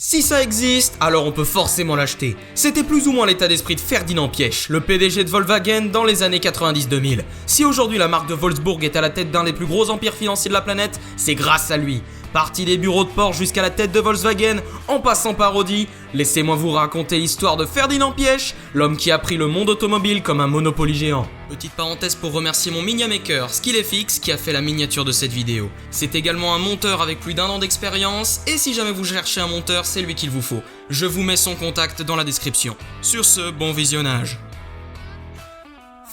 Si ça existe, alors on peut forcément l'acheter. C'était plus ou moins l'état d'esprit de Ferdinand Piëch, le PDG de Volkswagen dans les années 90-2000. Si aujourd'hui la marque de Wolfsburg est à la tête d'un des plus gros empires financiers de la planète, c'est grâce à lui. Parti des bureaux de Porsche jusqu'à la tête de Volkswagen, en passant par Audi, laissez-moi vous raconter l'histoire de Ferdinand Piëch, l'homme qui a pris le monde automobile comme un Monopoly géant. Petite parenthèse pour remercier mon Minia Maker, SkillFX, qui a fait la miniature de cette vidéo. C'est également un monteur avec plus d'1 an d'expérience, et si jamais vous cherchez un monteur, c'est lui qu'il vous faut. Je vous mets son contact dans la description. Sur ce, bon visionnage.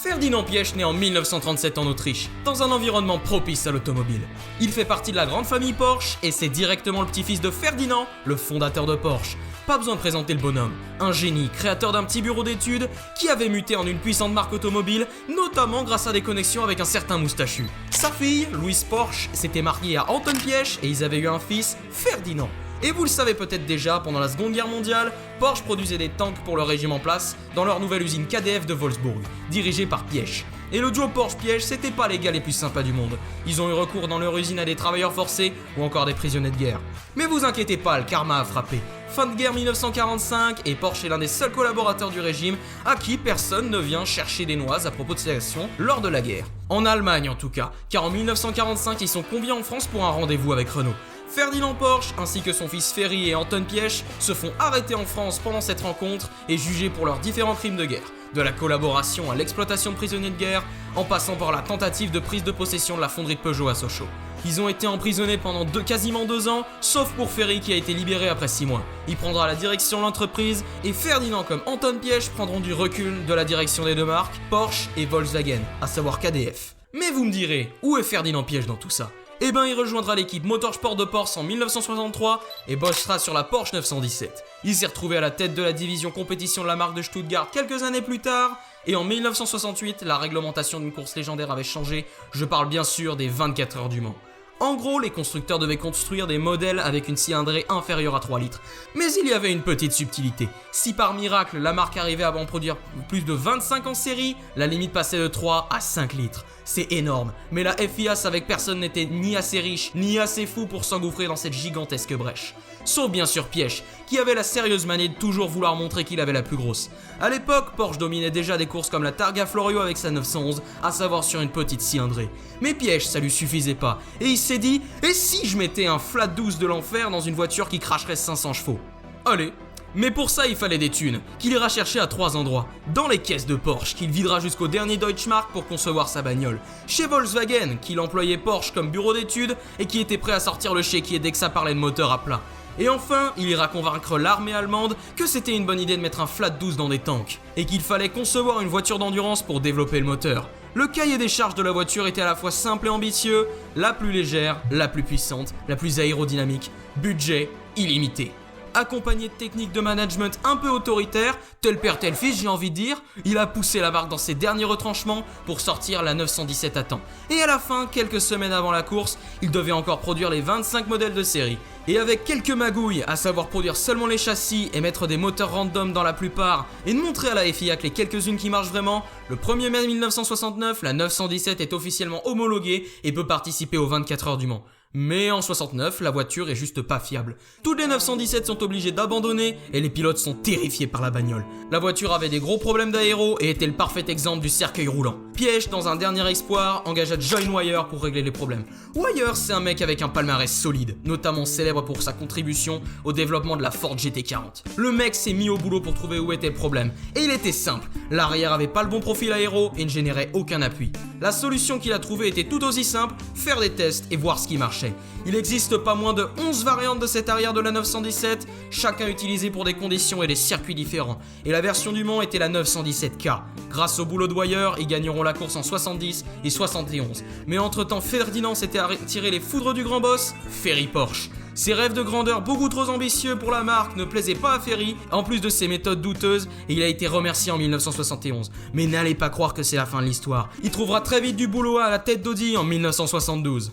Ferdinand Piëch naît en 1937 en Autriche, dans un environnement propice à l'automobile. Il fait partie de la grande famille Porsche et c'est directement le petit-fils de Ferdinand, le fondateur de Porsche. Pas besoin de présenter le bonhomme, un génie, créateur d'un petit bureau d'études qui avait muté en une puissante marque automobile, notamment grâce à des connexions avec un certain moustachu. Sa fille, Louise Porsche, s'était mariée à Anton Piëch et ils avaient eu un fils, Ferdinand. Et vous le savez peut-être déjà, pendant la Seconde Guerre mondiale, Porsche produisait des tanks pour le régime en place dans leur nouvelle usine KDF de Wolfsburg, dirigée par Piëch. Et le duo Porsche-Piëch, c'était pas les gars les plus sympas du monde. Ils ont eu recours dans leur usine à des travailleurs forcés ou encore des prisonniers de guerre. Mais vous inquiétez pas, le karma a frappé. Fin de guerre 1945 et Porsche est l'un des seuls collaborateurs du régime à qui personne ne vient chercher des noises à propos de ses actions lors de la guerre. En Allemagne en tout cas, car en 1945 ils sont conviés en France pour un rendez-vous avec Renault. Ferdinand Porsche ainsi que son fils Ferry et Anton Piëch se font arrêter en France pendant cette rencontre et jugés pour leurs différents crimes de guerre, de la collaboration à l'exploitation de prisonniers de guerre, en passant par la tentative de prise de possession de la fonderie de Peugeot à Sochaux. Ils ont été emprisonnés pendant quasiment 2 ans, sauf pour Ferry qui a été libéré après 6 mois. Il prendra la direction de l'entreprise et Ferdinand comme Anton Piëch prendront du recul de la direction des deux marques, Porsche et Volkswagen, à savoir KDF. Mais vous me direz, où est Ferdinand Piëch dans tout ça ? Eh ben il rejoindra l'équipe Motorsport de Porsche en 1963 et bossera sur la Porsche 917. Il s'est retrouvé à la tête de la division compétition de la marque de Stuttgart quelques années plus tard et en 1968 la réglementation d'une course légendaire avait changé, je parle bien sûr des 24 heures du Mans. En gros, les constructeurs devaient construire des modèles avec une cylindrée inférieure à 3 litres. Mais il y avait une petite subtilité. Si par miracle, la marque arrivait à en produire plus de 25 en série, la limite passait de 3 à 5 litres. C'est énorme, mais la FIA savait que personne n'était ni assez riche, ni assez fou pour s'engouffrer dans cette gigantesque brèche. Sauf bien sûr Piëch, qui avait la sérieuse manie de toujours vouloir montrer qu'il avait la plus grosse. A l'époque, Porsche dominait déjà des courses comme la Targa Florio avec sa 911, à savoir sur une petite cylindrée. Mais Piëch, ça lui suffisait pas, et il s'est dit « Et si je mettais un flat 12 de l'enfer dans une voiture qui cracherait 500 chevaux ?» Allez. Mais pour ça, il fallait des thunes, qu'il ira chercher à 3 endroits. Dans les caisses de Porsche, qu'il videra jusqu'au dernier Deutschmark pour concevoir sa bagnole. Chez Volkswagen, qu'il employait Porsche comme bureau d'études et qui était prêt à sortir le chéquier dès que ça parlait de moteur à plat. Et enfin, il ira convaincre l'armée allemande que c'était une bonne idée de mettre un flat 12 dans des tanks, et qu'il fallait concevoir une voiture d'endurance pour développer le moteur. Le cahier des charges de la voiture était à la fois simple et ambitieux, la plus légère, la plus puissante, la plus aérodynamique, budget illimité. Accompagné de techniques de management un peu autoritaires, tel père tel fils j'ai envie de dire, il a poussé la marque dans ses derniers retranchements pour sortir la 917 à temps. Et à la fin, quelques semaines avant la course, il devait encore produire les 25 modèles de série. Et avec quelques magouilles, à savoir produire seulement les châssis et mettre des moteurs random dans la plupart, et de montrer à la FIA que les quelques-unes qui marchent vraiment, le 1er mai 1969, la 917 est officiellement homologuée et peut participer aux 24 heures du Mans. Mais en 69, la voiture est juste pas fiable. Toutes les 917 sont obligées d'abandonner et les pilotes sont terrifiés par la bagnole. La voiture avait des gros problèmes d'aéro et était le parfait exemple du cercueil roulant. Piëch, dans un dernier espoir, engagea John Wyer pour régler les problèmes. Wyer, c'est un mec avec un palmarès solide, notamment célèbre pour sa contribution au développement de la Ford GT40. Le mec s'est mis au boulot pour trouver où était le problème, et il était simple. L'arrière avait pas le bon profil aéro et ne générait aucun appui. La solution qu'il a trouvée était tout aussi simple, faire des tests et voir ce qui marchait. Il n'existe pas moins de 11 variantes de cet arrière de la 917, chacun utilisé pour des conditions et des circuits différents. Et la version du Mans était la 917K. Grâce au boulot de Wyer, ils gagneront la course en 70 et 71. Mais entre-temps, Ferdinand s'était tiré les foudres du grand boss, Ferry Porsche. Ses rêves de grandeur beaucoup trop ambitieux pour la marque ne plaisaient pas à Ferry, en plus de ses méthodes douteuses, et il a été remercié en 1971. Mais n'allez pas croire que c'est la fin de l'histoire. Il trouvera très vite du boulot à la tête d'Audi en 1972.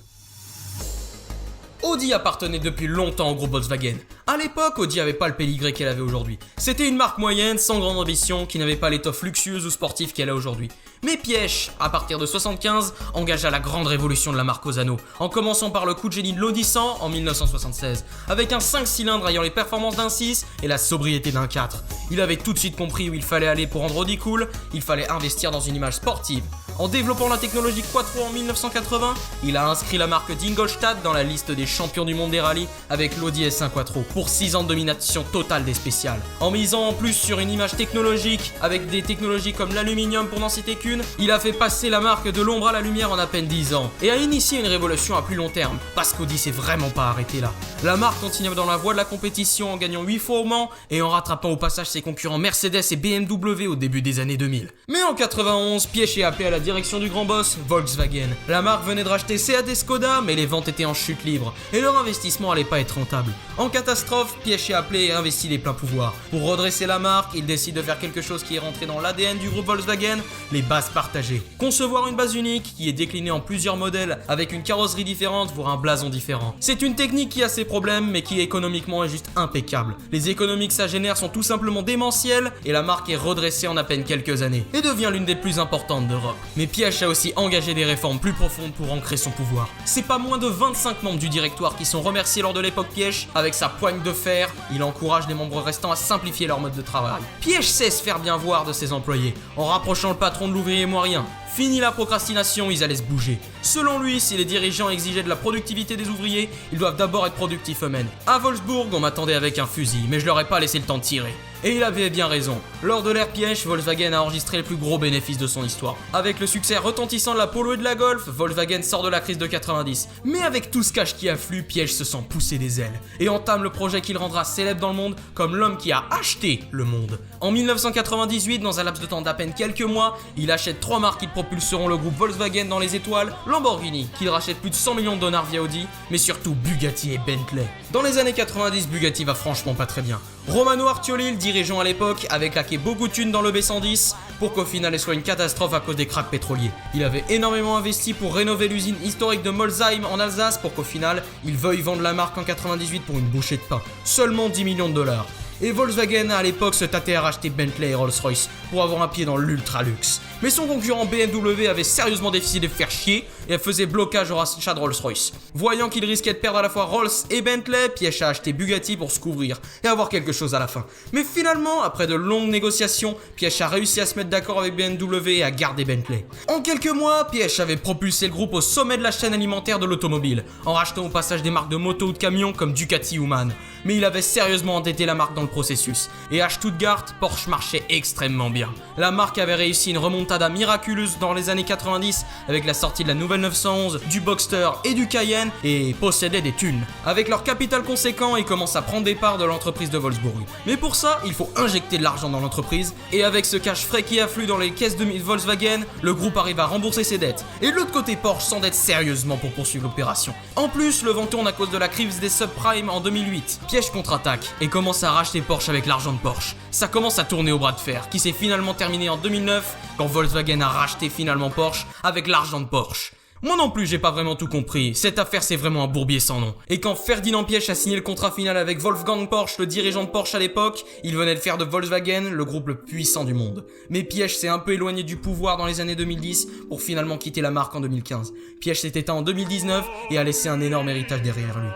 Audi appartenait depuis longtemps au groupe Volkswagen. À l'époque, Audi avait pas le pédigré qu'elle avait aujourd'hui. C'était une marque moyenne, sans grande ambition, qui n'avait pas l'étoffe luxueuse ou sportive qu'elle a aujourd'hui. Mais Piëch, à partir de 75, engagea la grande révolution de la marque aux anneaux, en commençant par le coup de génie de l'Audi 100 en 1976, avec un 5 cylindres ayant les performances d'un 6 et la sobriété d'un 4. Il avait tout de suite compris où il fallait aller pour rendre Audi cool, il fallait investir dans une image sportive. En développant la technologie Quattro en 1980, il a inscrit la marque d'Ingolstadt dans la liste des champions du monde des rallyes avec l'Audi S1 Quattro pour 6 ans de domination totale des spéciales. En misant en plus sur une image technologique avec des technologies comme l'aluminium pour n'en citer qu'une, il a fait passer la marque de l'ombre à la lumière en à peine 10 ans et a initié une révolution à plus long terme parce qu'Audi s'est vraiment pas arrêté là. La marque continue dans la voie de la compétition en gagnant 8 fois au Mans et en rattrapant au passage ses concurrents Mercedes et BMW au début des années 2000. Mais en 91, Piëch est appelé à la direction du grand boss, Volkswagen. La marque venait de racheter Seat et Skoda, mais les ventes étaient en chute libre et leur investissement allait pas être rentable. En catastrophe, Piëch est appelé et investit les pleins pouvoirs. Pour redresser la marque, il décide de faire quelque chose qui est rentré dans l'ADN du groupe Volkswagen, les bases partagées. Concevoir une base unique qui est déclinée en plusieurs modèles avec une carrosserie différente, voire un blason différent. C'est une technique qui a ses problèmes, mais qui économiquement est juste impeccable. Les économies que ça génère sont tout simplement démentielles et la marque est redressée en à peine quelques années et devient l'une des plus importantes d'Europe. Mais Piëch a aussi engagé des réformes plus profondes pour ancrer son pouvoir. C'est pas moins de 25 membres du directoire qui sont remerciés lors de l'époque Piëch. Avec sa poigne de fer, il encourage les membres restants à simplifier leur mode de travail. Piëch sait se faire bien voir de ses employés en rapprochant le patron de l'ouvrier moyen. Fini la procrastination, ils allaient se bouger. Selon lui, si les dirigeants exigeaient de la productivité des ouvriers, ils doivent d'abord être productifs eux-mêmes. À Wolfsburg, on m'attendait avec un fusil, mais je leur ai pas laissé le temps de tirer. Et il avait bien raison. Lors de l'ère Piëch, Volkswagen a enregistré les plus gros bénéfices de son histoire. Avec le succès retentissant de la Polo et de la Golf, Volkswagen sort de la crise de 90. Mais avec tout ce cash qui afflue, Piëch se sent pousser des ailes et entame le projet qui le rendra célèbre dans le monde comme l'homme qui a acheté le monde. En 1998, dans un laps de temps d'à peine quelques mois, il achète 3 marques qui propulseront le groupe Volkswagen dans les étoiles, Lamborghini, qu'il rachète plus de 100 millions de dollars via Audi, mais surtout Bugatti et Bentley. Dans les années 90, Bugatti va franchement pas très bien. Romano Artioli, le dirigeant à l'époque, avait claqué beaucoup de thunes dans le B110 pour qu'au final elle soit une catastrophe à cause des cracks pétroliers. Il avait énormément investi pour rénover l'usine historique de Molsheim en Alsace pour qu'au final il veuille vendre la marque en 98 pour une bouchée de pain. Seulement 10 millions de dollars. Et Volkswagen à l'époque se tâtait à racheter Bentley et Rolls-Royce pour avoir un pied dans l'ultra luxe. Mais son concurrent BMW avait sérieusement décidé de faire chier et faisait blocage au rachat de Rolls-Royce. Voyant qu'il risquait de perdre à la fois Rolls et Bentley, Piëch a acheté Bugatti pour se couvrir et avoir quelque chose à la fin. Mais finalement, après de longues négociations, Piëch a réussi à se mettre d'accord avec BMW et à garder Bentley. En quelques mois, Piëch avait propulsé le groupe au sommet de la chaîne alimentaire de l'automobile, en rachetant au passage des marques de moto ou de camions comme Ducati ou MAN. Mais il avait sérieusement endetté la marque dans le processus. Et à Stuttgart, Porsche marchait extrêmement bien. La marque avait réussi une remontada miraculeuse dans les années 90 avec la sortie de la nouvelle 911, du Boxster et du Cayenne et possédait des thunes. Avec leur capital conséquent, ils commencent à prendre des parts de l'entreprise de Wolfsburg. Mais pour ça, il faut injecter de l'argent dans l'entreprise et avec ce cash frais qui afflue dans les caisses de Volkswagen, le groupe arrive à rembourser ses dettes. Et de l'autre côté, Porsche s'endette sérieusement pour poursuivre l'opération. En plus, le vent tourne à cause de la crise des subprimes en 2008. Piëch contre-attaque et commence à racheter Porsche avec l'argent de Porsche. Ça commence à tourner au bras de fer, qui s'est finalement terminé en 2009 quand Volkswagen a racheté finalement Porsche avec l'argent de Porsche. Moi non plus, j'ai pas vraiment tout compris. Cette affaire, c'est vraiment un bourbier sans nom. Et quand Ferdinand Piëch a signé le contrat final avec Wolfgang Porsche, le dirigeant de Porsche à l'époque, il venait de faire de Volkswagen le groupe le plus puissant du monde. Mais Piëch s'est un peu éloigné du pouvoir dans les années 2010 pour finalement quitter la marque en 2015. Piëch s'est éteint en 2019 et a laissé un énorme héritage derrière lui.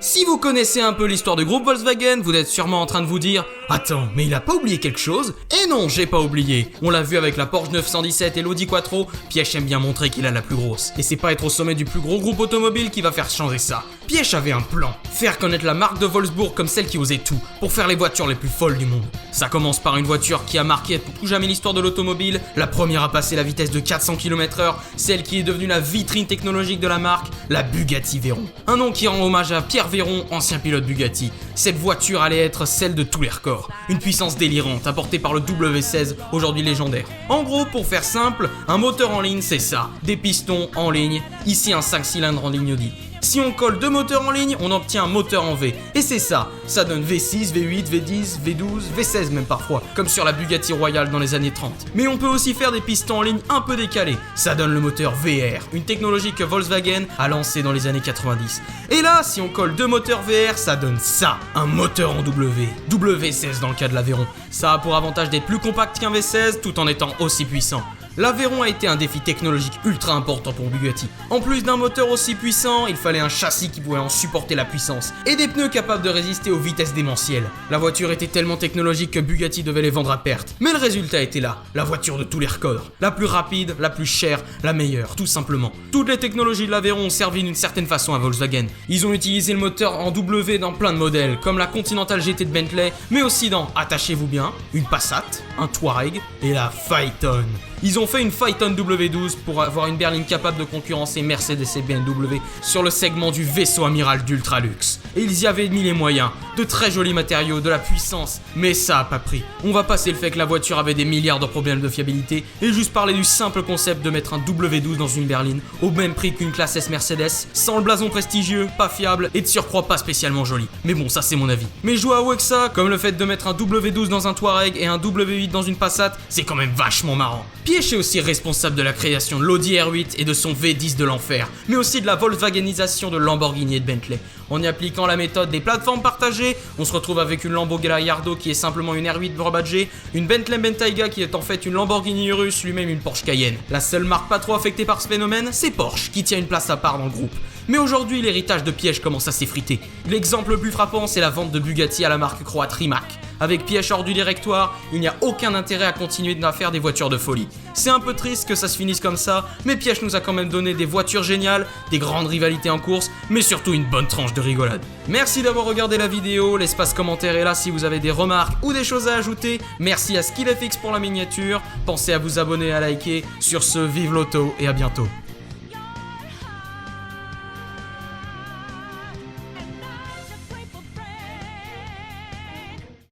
Si vous connaissez un peu l'histoire du groupe Volkswagen, vous êtes sûrement en train de vous dire « Attends, mais il a pas oublié quelque chose ?» Et non, j'ai pas oublié. On l'a vu avec la Porsche 917 et l'Audi Quattro, Piëch aime bien montrer qu'il a la plus grosse. Et c'est pas être au sommet du plus gros groupe automobile qui va faire changer ça. Piëch avait un plan. Faire connaître la marque de Wolfsburg comme celle qui osait tout, pour faire les voitures les plus folles du monde. Ça commence par une voiture qui a marqué pour tout jamais l'histoire de l'automobile, la première à passer la vitesse de 400 km/h, celle qui est devenue la vitrine technologique de la marque, la Bugatti Veyron. Un nom qui rend hommage à Pierre Veyron, ancien pilote Bugatti. Cette voiture allait être celle de tous les records. Une puissance délirante apportée par le W16, aujourd'hui légendaire. En gros, pour faire simple, un moteur en ligne c'est ça. Des pistons en ligne, ici un 5 cylindres en ligne Audi. Si on colle 2 moteurs en ligne, on obtient un moteur en V. Et c'est ça donne V6, V8, V10, V12, V16 même parfois, comme sur la Bugatti Royale dans les années 30. Mais on peut aussi faire des pistons en ligne un peu décalés. Ça donne le moteur VR, une technologie que Volkswagen a lancée dans les années 90. Et là, si on colle 2 moteurs VR, ça donne ça, un moteur en W. W16 dans le cas de l'Aveyron. Ça a pour avantage d'être plus compact qu'un V16 tout en étant aussi puissant. L'Aveyron a été un défi technologique ultra important pour Bugatti. En plus d'un moteur aussi puissant, il fallait un châssis qui pouvait en supporter la puissance et des pneus capables de résister aux vitesses démentielles. La voiture était tellement technologique que Bugatti devait les vendre à perte. Mais le résultat était là, la voiture de tous les records. La plus rapide, la plus chère, la meilleure, tout simplement. Toutes les technologies de l'Aveyron ont servi d'une certaine façon à Volkswagen. Ils ont utilisé le moteur en W dans plein de modèles, comme la Continental GT de Bentley, mais aussi dans, attachez-vous bien, une Passat, un Touareg et la Phaeton. Ils ont fait une Phaeton W12 pour avoir une berline capable de concurrencer Mercedes et BMW sur le segment du vaisseau amiral d'ultra-luxe. Et ils y avaient mis les moyens, de très jolis matériaux, de la puissance, mais ça a pas pris. On va passer le fait que la voiture avait des milliards de problèmes de fiabilité et juste parler du simple concept de mettre un W12 dans une berline au même prix qu'une classe S Mercedes, sans le blason prestigieux, pas fiable et de surcroît pas spécialement joli. Mais bon, ça c'est mon avis. Mais je dois avouer que ça, comme le fait de mettre un W12 dans un Touareg et un W8 dans une Passat, c'est quand même vachement marrant. Piech est aussi responsable de la création de l'Audi R8 et de son V10 de l'enfer, mais aussi de la Volkswagenisation de Lamborghini et de Bentley. En y appliquant la méthode des plateformes partagées, on se retrouve avec une Lambo Gallardo qui est simplement une R8 rebadgée, une Bentley Bentayga qui est en fait une Lamborghini Urus, lui-même une Porsche Cayenne. La seule marque pas trop affectée par ce phénomène, c'est Porsche, qui tient une place à part dans le groupe. Mais aujourd'hui, l'héritage de Piech commence à s'effriter. L'exemple le plus frappant, c'est la vente de Bugatti à la marque croate Rimac. Avec Piech hors du directoire, il n'y a aucun intérêt à continuer à faire des voitures de folie. C'est un peu triste que ça se finisse comme ça, mais Piech nous a quand même donné des voitures géniales, des grandes rivalités en course, mais surtout une bonne tranche de rigolade. Merci d'avoir regardé la vidéo, l'espace commentaire est là si vous avez des remarques ou des choses à ajouter. Merci à SkillFX pour la miniature, pensez à vous abonner et à liker. Sur ce, vive l'auto et à bientôt.